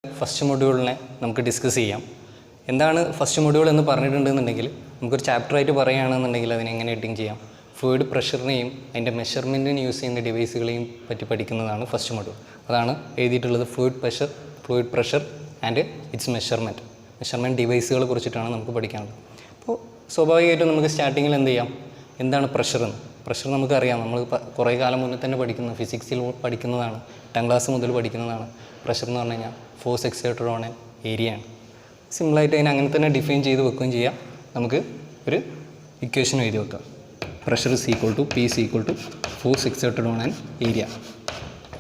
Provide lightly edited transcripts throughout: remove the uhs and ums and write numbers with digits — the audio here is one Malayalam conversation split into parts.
ഫസ്റ്റ് മൊഡ്യൂളിനെ നമുക്ക് ഡിസ്കസ് ചെയ്യാം. എന്താണ് ഫസ്റ്റ് മൊഡ്യൂൾ എന്ന് പറഞ്ഞിട്ടുണ്ടെന്നുണ്ടെങ്കിൽ നമുക്കൊരു ചാപ്റ്ററായിട്ട് പറയുകയാണെന്നുണ്ടെങ്കിൽ അതിനെ എങ്ങനെ എഡിറ്റിംഗ് ചെയ്യാം, ഫ്ലൂയിഡ് പ്രഷറിനെയും അതിൻ്റെ മെഷർമെൻറ്റിന് യൂസ് ചെയ്യുന്ന ഡിവൈസുകളെയും പറ്റി പഠിക്കുന്നതാണ് ഫസ്റ്റ് മൊഡ്യൂൾ. അതാണ് എഴുതിയിട്ടുള്ളത് fluid pressure and its measurement ഡിവൈസുകളെ കുറിച്ചിട്ടാണ് നമുക്ക് പഠിക്കാനുള്ളത്. അപ്പോൾ സ്വാഭാവികമായിട്ടും നമുക്ക് സ്റ്റാർട്ടിങ്ങിൽ എന്ത് ചെയ്യാം, എന്താണ് പ്രഷർ നമുക്കറിയാം. നമ്മൾ കുറേ കാലം മുന്നേ തന്നെ ഫിസിക്സിൽ പഠിക്കുന്നതാണ്, 10ാം ക്ലാസ് മുതൽ പഠിക്കുന്നതാണ്. പ്രഷർ എന്ന് പറഞ്ഞു കഴിഞ്ഞാൽ ഫോഴ്സ് എക്സേർട്ടഡ് ഓൺ ആൻ ഏരിയയാണ്. സിമ്പിളായിട്ട് അതിനെ അങ്ങനെ തന്നെ ഡിഫൈൻ ചെയ്ത് വെക്കുകയും ചെയ്യാം. നമുക്ക് ഒരു ഇക്വേഷൻ എഴുതി വെക്കാം. Pressure is equal to P is equal to force exerted on an area.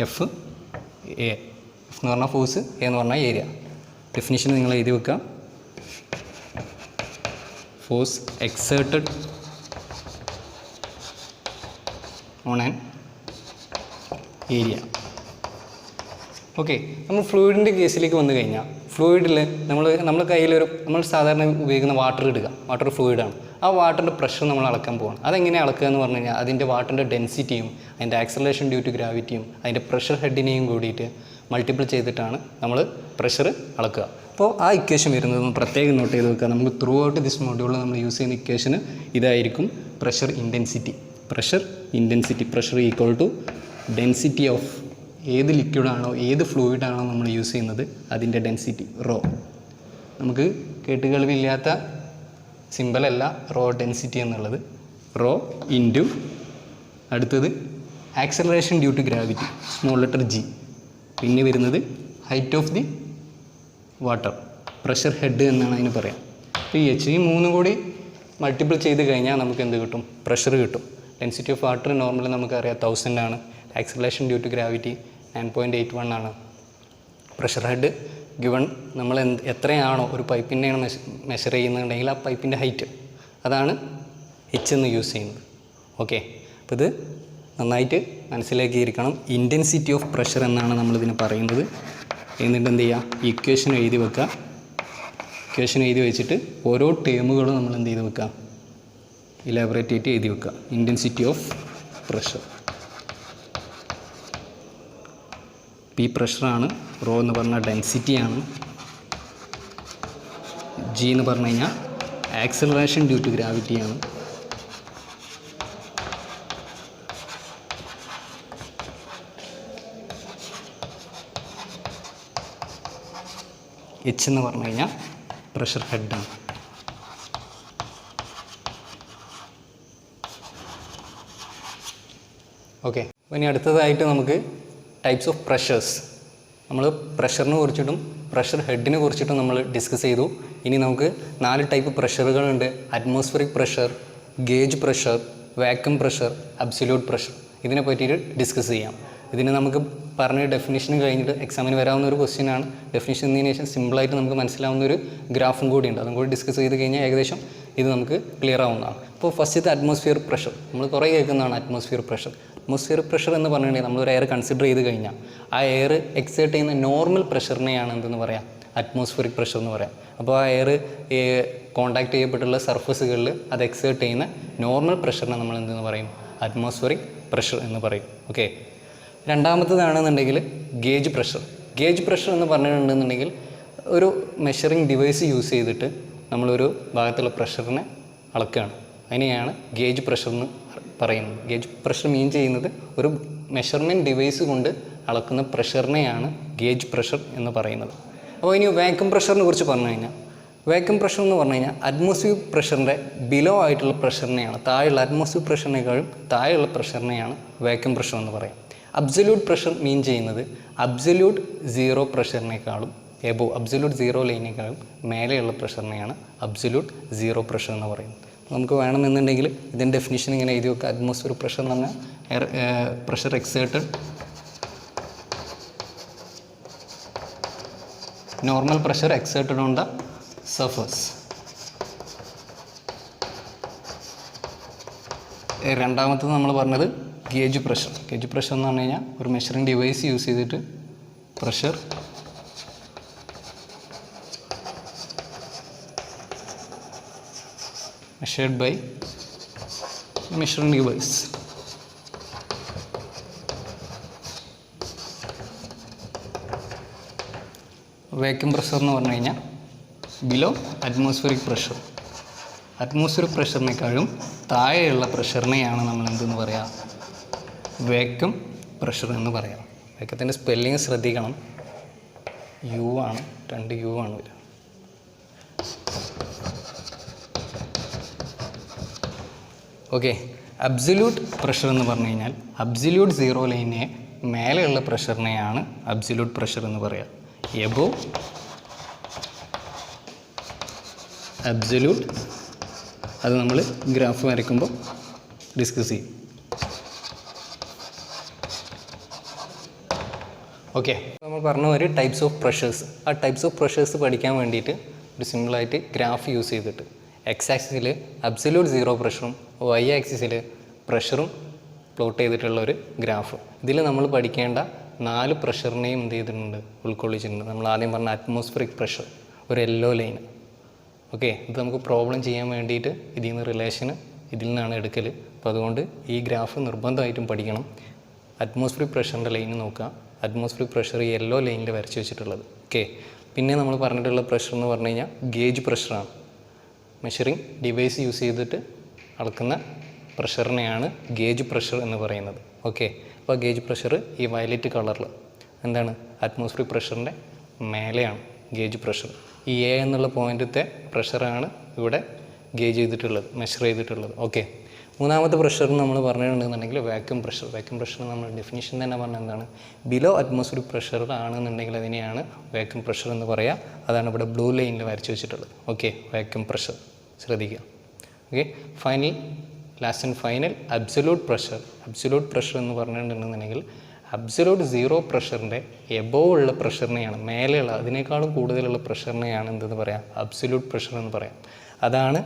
F എന്ന് പറഞ്ഞാൽ ഫോഴ്സ്, എ എന്ന് പറഞ്ഞാൽ ഏരിയ. ഡെഫിനിഷൻ നിങ്ങൾ എഴുതി വെക്കാം. Force exerted on an area. Okay, നമ്മൾ ഫ്ലൂയിഡിൻ്റെ കേസിലേക്ക് വന്നു കഴിഞ്ഞാൽ ഫ്ലൂയിഡിൽ നമ്മൾ കയ്യിലൊരു നമ്മൾ സാധാരണ ഉപയോഗിക്കുന്ന വാട്ടർ ഫ്ലൂയിഡാണ്. ആ വാട്ടറിൻ്റെ പ്രഷർ നമ്മൾ അളക്കാൻ പോകണം. അതെങ്ങനെ അളക്കുക എന്ന് പറഞ്ഞു കഴിഞ്ഞാൽ അതിൻ്റെ വാട്ടറിൻ്റെ ഡെൻസിറ്റിയും അതിൻ്റെ ആക്സലറേഷൻ ഡ്യൂ ടു ഗ്രാവിറ്റിയും അതിൻ്റെ പ്രഷർ ഹെഡിനെയും കൂടിയിട്ട് മൾട്ടിപ്പിൾ ചെയ്തിട്ടാണ് നമ്മൾ പ്രഷർ അളക്കുക. അപ്പോൾ ആ ഇക്വേഷൻ വരുന്നത് പ്രത്യേകം നോട്ട് ചെയ്ത് വെക്കുക. നമുക്ക് ത്രൂ ഔട്ട് ദിസ് മൊഡ്യൂളിൽ നമ്മൾ യൂസ് ചെയ്യുന്ന ഇക്വേഷന് ഇതായിരിക്കും. Pressure equal to density of ഏത് ലിക്വിഡാണോ ഏത് ഫ്ലൂയിഡാണോ നമ്മൾ യൂസ് ചെയ്യുന്നത് അതിൻ്റെ ഡെൻസിറ്റി റോ. നമുക്ക് കേട്ടുകേൾവില്ലാത്ത സിമ്പലല്ല റോ ഡെൻസിറ്റി എന്നുള്ളത്. റോ ഇൻറ്റു അടുത്തത് acceleration due to gravity small letter G, പിന്നെ വരുന്നത് height of the water pressure head എന്നാണ് അതിന് പറയാം. അപ്പോൾ ഈ മൂന്നും കൂടി മൾട്ടിപ്പിൾ ചെയ്ത് കഴിഞ്ഞാൽ നമുക്ക് എന്ത് കിട്ടും, പ്രഷർ കിട്ടും. ഡെൻസിറ്റി ഓഫ് വാട്ടർ നോർമലി നമുക്കറിയാം 1000 ആണ്. ആക്സലറേഷൻ ഡ്യൂ ടു ഗ്രാവിറ്റി 9.81 ആണ്. പ്രഷർ ഹെഡ് ഗിവൺ നമ്മൾ എത്രയാണോ ഒരു പൈപ്പിൻ്റെയാണ് മെഷർ ചെയ്യുന്നുണ്ടെങ്കിൽ ആ പൈപ്പിൻ്റെ ഹൈറ്റ്, അതാണ് എച്ച് എന്ന് യൂസ് ചെയ്യുന്നത്. ഓക്കെ, അപ്പോൾ ഇത് നന്നായിട്ട് മനസ്സിലാക്കിയിരിക്കണം. ഇൻറ്റൻസിറ്റി ഓഫ് പ്രഷർ എന്നാണ് നമ്മളിതിന് പറയുന്നത്. എന്നിട്ട് എന്ത് ചെയ്യുക, ഇക്വേഷൻ എഴുതി വെക്കുക. ഇക്വേഷൻ എഴുതി വെച്ചിട്ട് ഓരോ ടേമുകളും നമ്മൾ എന്ത് ചെയ്ത് വെക്കുക, ഇലാബറേറ്റ് ആയിട്ട് എഴുതി വെക്കുക. ഇൻറ്റൻസിറ്റി ഓഫ് പ്രഷർ, പി പ്രഷറാണ്, റോ എന്ന് പറഞ്ഞാൽ ഡെൻസിറ്റിയാണ്, ജി എന്ന് പറഞ്ഞു കഴിഞ്ഞാൽ ആക്സലറേഷൻ ഡ്യൂ ടു ഗ്രാവിറ്റിയാണ്, എച്ച് എന്ന് പറഞ്ഞു കഴിഞ്ഞാൽ പ്രഷർ ഹെഡാണ്. ഓക്കെ, അപ്പോൾ ഇനി അടുത്തതായിട്ട് നമുക്ക് ടൈപ്സ് ഓഫ് പ്രഷേഴ്സ്. നമ്മൾ പ്രഷറിനെ കുറിച്ചിട്ടും പ്രഷർ ഹെഡിനെ കുറിച്ചിട്ടും നമ്മൾ ഡിസ്കസ് ചെയ്തു. ഇനി നമുക്ക് 4 ടൈപ്പ് പ്രഷറുകളുണ്ട്. Atmospheric pressure, gauge pressure, vacuum pressure, absolute pressure. ഇതിനെ പറ്റിയിട്ട് ഡിസ്കസ് ചെയ്യാം. ഇതിന് നമുക്ക് പറഞ്ഞ ഡെഫിനിഷൻ കഴിഞ്ഞിട്ട് എക്സാമിന് വരാവുന്ന ഒരു ക്വസ്റ്റ്യനാണ്. ഡെഫിനിഷൻ എന്നതിന് ശേഷം സിമ്പിളായിട്ട് നമുക്ക് മനസ്സിലാവുന്ന ഒരു ഗ്രാഫും കൂടിയുണ്ട്. അതും കൂടി ഡിസ്കസ് ചെയ്ത് കഴിഞ്ഞാൽ ഏകദേശം ഇത് നമുക്ക് ക്ലിയർ ആവുന്നതാണ്. അപ്പോൾ ഫസ്റ്റത്തെ അറ്റ്മോസ്ഫിയർ പ്രഷർ നമ്മൾ കുറേ കേൾക്കുന്നതാണ്. അറ്റ്മോസ്ഫിയർ പ്രഷർ എന്ന് പറഞ്ഞിട്ടുണ്ടെങ്കിൽ നമ്മളൊരു എയർ കൺസിഡർ ചെയ്ത് കഴിഞ്ഞാൽ ആ എയർ എക്സേർട്ട് ചെയ്യുന്ന നോർമൽ പ്രഷറിനെയാണ് എന്തെന്ന് പറയാം, അറ്റ്മോസ്ഫിയറിക് പ്രഷർ എന്ന് പറയാം. അപ്പോൾ ആ എയർ കോണ്ടാക്ട് ചെയ്യപ്പെട്ടുള്ള സർഫസുകളിൽ അത് എക്സേർട്ട് ചെയ്യുന്ന നോർമൽ പ്രഷറിനെ നമ്മൾ എന്തെന്ന് പറയും, അറ്റ്മോസ്ഫിയറിക് പ്രഷർ എന്ന് പറയും. ഓക്കെ, രണ്ടാമത്തേതാണെന്നുണ്ടെങ്കിൽ ഗേജ് പ്രഷർ എന്ന് പറഞ്ഞിട്ടുണ്ടെന്നുണ്ടെങ്കിൽ ഒരു മെഷറിംഗ് ഡിവൈസ് യൂസ് ചെയ്തിട്ട് നമ്മളൊരു ഭാഗത്തുള്ള പ്രഷറിനെ അളക്കുകയാണ്. അതിനെയാണ് ഗേജ് പ്രഷർ എന്ന് പറയുന്നത്. ഗേജ് പ്രഷർ മീൻ ചെയ്യുന്നത് ഒരു മെഷർമെൻറ്റ് ഡിവൈസ് കൊണ്ട് അളക്കുന്ന പ്രഷറിനെയാണ് ഗേജ് പ്രഷർ എന്ന് പറയുന്നത്. അപ്പോൾ ഇനി വാക്യൂം പ്രഷറിനെ കുറിച്ച് പറഞ്ഞു കഴിഞ്ഞാൽ അറ്റ്മോസ്ഫിയർ പ്രഷറിൻ്റെ ബിലോ ആയിട്ടുള്ള പ്രഷറിനെയാണ്, താഴെയുള്ള അറ്റ്മോസ്ഫിയർ പ്രഷറിനേക്കാളും താഴെയുള്ള പ്രഷറിനെയാണ് വാക്യൂം പ്രഷർ എന്ന് പറയും. അബ്സല്യൂട്ട് പ്രഷർ മീൻ ചെയ്യുന്നത് അബ്സല്യൂട്ട് സീറോ പ്രഷറിനേക്കാളും അബ്സല്യൂട്ട് സീറോ ലൈനേക്കാളും മേലെയുള്ള പ്രഷറിനെയാണ് അബ്സല്യൂട്ട് സീറോ പ്രഷർ എന്ന് പറയുന്നത്. നമുക്ക് വേണമെന്നുണ്ടെങ്കിൽ ഇതിൻ്റെ ഡെഫിനിഷൻ ഇങ്ങനെ എഴുതി വെക്കുക. അറ്റ്മോസ്ഫിയർ പ്രഷർ എന്ന് പറഞ്ഞാൽ pressure exerted normal pressure exerted on the surface. രണ്ടാമത്തത് നമ്മൾ പറഞ്ഞത് ഗേജ് പ്രഷർ എന്ന് പറഞ്ഞു കഴിഞ്ഞാൽ ഒരു മെഷറിംഗ് ഡിവൈസ് യൂസ് ചെയ്തിട്ട് pressure measured by measuring device. Vacuum pressure എന്ന് പറഞ്ഞു കഴിഞ്ഞാൽ ബിലോ അറ്റ്മോസ്ഫിയറിക് പ്രഷർ. അറ്റ്മോസ്ഫിയറിക് പ്രഷറിനേക്കാളും താഴെയുള്ള പ്രഷറിനെയാണ് നമ്മൾ എന്തെന്ന് പറയുക, വാക്യൂം പ്രഷർ എന്ന് പറയാം. വാക്യത്തിൻ്റെ സ്പെല്ലിങ് ശ്രദ്ധിക്കണം, യു ആണ്, 2 യു ആണ് വരിക. ഓക്കെ, അബ്സല്യൂട്ട് പ്രഷർ എന്ന് പറഞ്ഞു കഴിഞ്ഞാൽ അബ്സല്യൂട്ട് സീറോ ലൈനിനെ മേലെയുള്ള പ്രഷറിനെയാണ് അബ്സല്യൂട്ട് പ്രഷർ എന്ന് പറയുക. എബോവ് അബ്സല്യൂട്ട്, അത് നമ്മൾ ഗ്രാഫ് വരയ്ക്കുമ്പോൾ ഡിസ്കസ് ചെയ്യും. ഓക്കെ, നമ്മൾ പറഞ്ഞ ഒരു ടൈപ്സ് ഓഫ് പ്രഷേഴ്സ്. ആ ടൈപ്സ് ഓഫ് പ്രഷേഴ്സ് പഠിക്കാൻ വേണ്ടിയിട്ട് ഒരു സിമ്പിളായിട്ട് ഗ്രാഫ് യൂസ് ചെയ്തിട്ട് എക്സ് ആക്സിസിൽ അബ്സല്യൂട്ട് സീറോ പ്രഷറും വൈ ആക്സിസിൽ പ്രഷറും പ്ലോട്ട് ചെയ്തിട്ടുള്ള ഒരു ഗ്രാഫ്. ഇതിൽ നമ്മൾ പഠിക്കേണ്ട 4 പ്രഷറിനെയും എന്ത് ചെയ്തിട്ടുണ്ട്, ഉൾക്കൊള്ളിച്ചിട്ടുണ്ട്. നമ്മൾ ആദ്യം പറഞ്ഞ അറ്റ്മോസ്ഫിയറിക് പ്രഷർ, ഒരു യെല്ലോ ലൈൻ. ഓക്കെ, ഇത് നമുക്ക് പ്രോബ്ലം ചെയ്യാൻ വേണ്ടിയിട്ട് ഇതിൽ നിന്ന് റിലേഷന് ഇതിൽ നിന്നാണ് എടുക്കൽ. അപ്പോൾ അതുകൊണ്ട് ഈ ഗ്രാഫ് നിർബന്ധമായിട്ടും പഠിക്കണം. അറ്റ്മോസ്ഫിയറിക് പ്രഷറിൻ്റെ ലൈൻ നോക്കുക. അറ്റ്മോസ്ഫിയറിക് പ്രഷർ യെല്ലോ ലൈനിൽ വരച്ച് വെച്ചിട്ടുള്ളത്. ഓക്കെ, പിന്നെ നമ്മൾ പറഞ്ഞിട്ടുള്ള പ്രഷർ എന്ന് പറഞ്ഞു കഴിഞ്ഞാൽ ഗേജ് പ്രഷറാണ്. മെഷറിങ് ഡിവൈസ് യൂസ് ചെയ്തിട്ട് അളക്കുന്ന പ്രഷറിനെയാണ് ഗേജ് പ്രഷർ എന്ന് പറയുന്നത്. ഓക്കെ, അപ്പോൾ ഗേജ് പ്രഷർ ഈ വയലറ്റ് കളറിൽ എന്താണ്, അറ്റ്മോസ്ഫിയറിക് പ്രഷറിൻ്റെ മേലെയാണ് ഗേജ് പ്രഷർ. ഈ എ എന്നുള്ള പോയിൻ്റത്തെ പ്രഷറാണ് ഇവിടെ ഗേജ് ചെയ്തിട്ടുള്ളത്, മെഷർ ചെയ്തിട്ടുള്ളത്. ഓക്കെ, മൂന്നാമത്തെ പ്രഷർ നമ്മൾ പറഞ്ഞിട്ടുണ്ടെന്നുണ്ടെങ്കിൽ വാക്യൂം പ്രഷർ. വാക്യൂം പ്രഷർ നമ്മൾ ഡെഫിനിഷൻ തന്നെ പറഞ്ഞാൽ എന്താണ്, ബിലോ അറ്റ്മോസ്ഫിയറിക് പ്രഷർ ആണെന്നുണ്ടെങ്കിൽ അതിനെയാണ് വാക്യൂം പ്രഷർ എന്ന് പറയുക. അതാണ് ഇവിടെ ബ്ലൂ ലൈനിൽ വരച്ച് വെച്ചിട്ടുള്ളത്. ഓക്കെ, വാക്യൂം പ്രഷർ ശ്രദ്ധിക്കുക. Okay, last and final absolute pressure. Absolute pressure എന്ന് പറഞ്ഞിട്ടുണ്ടെന്നുണ്ടെങ്കിൽ അബ്സല്യൂട്ട് സീറോ പ്രഷറിൻ്റെ എബോവ് ഉള്ള പ്രഷറിനെയാണ്, മേലെയുള്ള അതിനേക്കാളും കൂടുതലുള്ള പ്രഷറിനെയാണ് എന്തെന്ന് പറയാം, അബ്സല്യൂട്ട് പ്രഷർ എന്ന് പറയാം. അതാണ്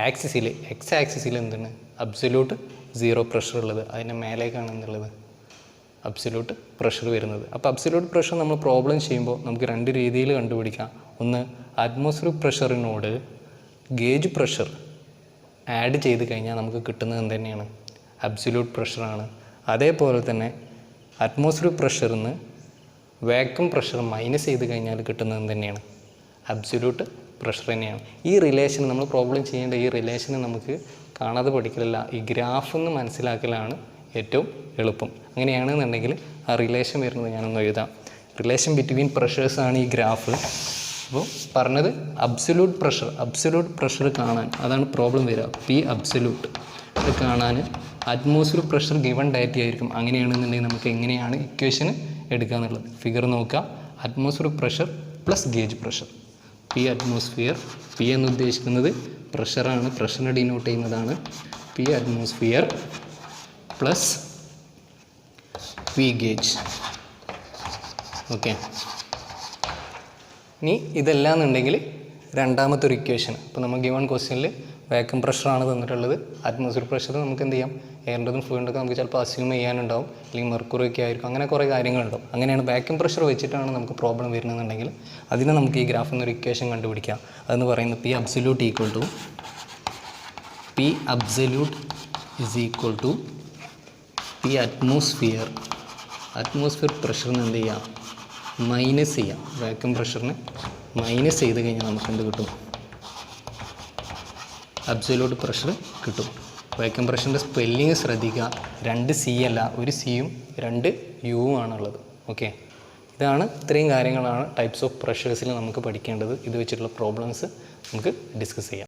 ആക്സിസിൽ, എക്സ് ആക്സിസിൽ എന്താണ് അബ്സല്യൂട്ട് സീറോ പ്രഷർ ഉള്ളത്, അതിൻ്റെ മേലേക്കാണ് എന്തുള്ളത് അബ്സല്യൂട്ട് പ്രഷർ വരുന്നത്. അപ്പോൾ അബ്സല്യൂട്ട് പ്രഷർ നമ്മൾ പ്രോബ്ലം ചെയ്യുമ്പോൾ നമുക്ക് 2 രീതിയിൽ കണ്ടുപിടിക്കാം. ഒന്ന്, അറ്റ്മോസ്ഫിയറിക് പ്രഷറിനോട് ഗേജ് പ്രഷർ ആഡ് ചെയ്ത് കഴിഞ്ഞാൽ നമുക്ക് കിട്ടുന്നത് എന്ത് തന്നെയാണ്, അബ്സല്യൂട്ട് പ്രഷറാണ്. അതേപോലെ തന്നെ അറ്റ്മോസ്ഫിയറിക് പ്രഷറിൽ നിന്ന് വാക്യൂം പ്രഷർ മൈനസ് ചെയ്ത് കഴിഞ്ഞാൽ കിട്ടുന്നത് എന്ത് തന്നെയാണ്, അബ്സല്യൂട്ട് പ്രഷർ തന്നെയാണ്. ഈ റിലേഷൻ നമ്മൾ പ്രോബ്ലം ചെയ്യേണ്ട ഈ റിലേഷന് നമുക്ക് കാണാതെ പഠിക്കലല്ല, ഈ ഗ്രാഫിൽ നിന്ന് മനസ്സിലാക്കലാണ് ഏറ്റവും എളുപ്പം. അങ്ങനെയാണെന്നുണ്ടെങ്കിൽ ആ റിലേഷൻ വരുന്നത് ഞാനൊന്ന് എഴുതാം. റിലേഷൻ ബിറ്റ്വീൻ പ്രഷേഴ്സാണ് ഈ ഗ്രാഫ്. അപ്പോൾ പറഞ്ഞത് അബ്സല്യൂട്ട് പ്രഷർ കാണാൻ, അതാണ് പ്രോബ്ലം വരിക. പി അബ്സല്യൂട്ട് ഇത് കാണാൻ അറ്റ്മോസ്ഫിയറിക് പ്രഷർ ഗിവൺ ഡാറ്റ ആയിരിക്കും. അങ്ങനെയാണെന്നുണ്ടെങ്കിൽ നമുക്ക് എങ്ങനെയാണ് ഇക്വേഷൻ എടുക്കുക എന്നുള്ളത് ഫിഗർ നോക്കുക. Atmospheric pressure plus gauge pressure, P atmosphere, P എന്ന് ഉദ്ദേശിക്കുന്നത് പ്രഷറാണ്, പ്രഷറിനെ ഡിനോട്ട് ചെയ്യുന്നതാണ്. P atmosphere plus P gauge. Okay, ഇനി ഇതല്ലാന്നുണ്ടെങ്കിൽ രണ്ടാമത്തെ ഒരു ഇക്വേഷൻ. ഇപ്പോൾ നമ്മൾ ഗിവൺ ക്വസ്റ്റ്യനിൽ വാക്യൂം പ്രഷറാണ് തന്നിട്ടുള്ളത്. അറ്റ്മോസ്ഫിയർ പ്രഷർ നമുക്ക് എന്ത് ചെയ്യാം, എയറിൻ്റെതും ഫ്ലൂയിൻ്റെതും നമുക്ക് ചിലപ്പോൾ അസ്യൂം ചെയ്യാനുണ്ടാവും, അല്ലെങ്കിൽ മെർക്കുറിയൊക്കെ ആയിരിക്കും, അങ്ങനെ കുറേ കാര്യങ്ങളുണ്ടാവും. അങ്ങനെയാണ് വാക്യൂം പ്രഷർ വെച്ചിട്ടാണ് നമുക്ക് പ്രോബ്ലം വരുന്നതെന്നുണ്ടെങ്കിൽ അതിനെ നമുക്ക് ഈ ഗ്രാഫിൽ നിന്ന് ഒരു ഇക്വേഷൻ കണ്ടുപിടിക്കാം. അതെന്ന് പറയുന്നത് P absolute equal to P absolute is equal to P atmosphere. Atmosphere പ്രഷറിന് എന്ത് ചെയ്യാം, മൈനസ് ചെയ്യാം. വാക്യൂം പ്രഷറിന് മൈനസ് ചെയ്ത് കഴിഞ്ഞാൽ നമുക്ക് എന്ത് കിട്ടും, അബ്സല്യൂട്ട് പ്രഷർ കിട്ടും. വാക്യൂം പ്രഷറിൻ്റെ സ്പെല്ലിങ് ശ്രദ്ധിക്കുക, 2 സി അല്ല, 1 സിയും 2 യുവും ആണുള്ളത്. ഓക്കെ, ഇത്രയും കാര്യങ്ങളാണ് ടൈപ്സ് ഓഫ് പ്രഷേഴ്സിൽ നമുക്ക് പഠിക്കേണ്ടത്. ഇത് വെച്ചിട്ടുള്ള പ്രോബ്ലംസ് നമുക്ക് ഡിസ്കസ് ചെയ്യാം.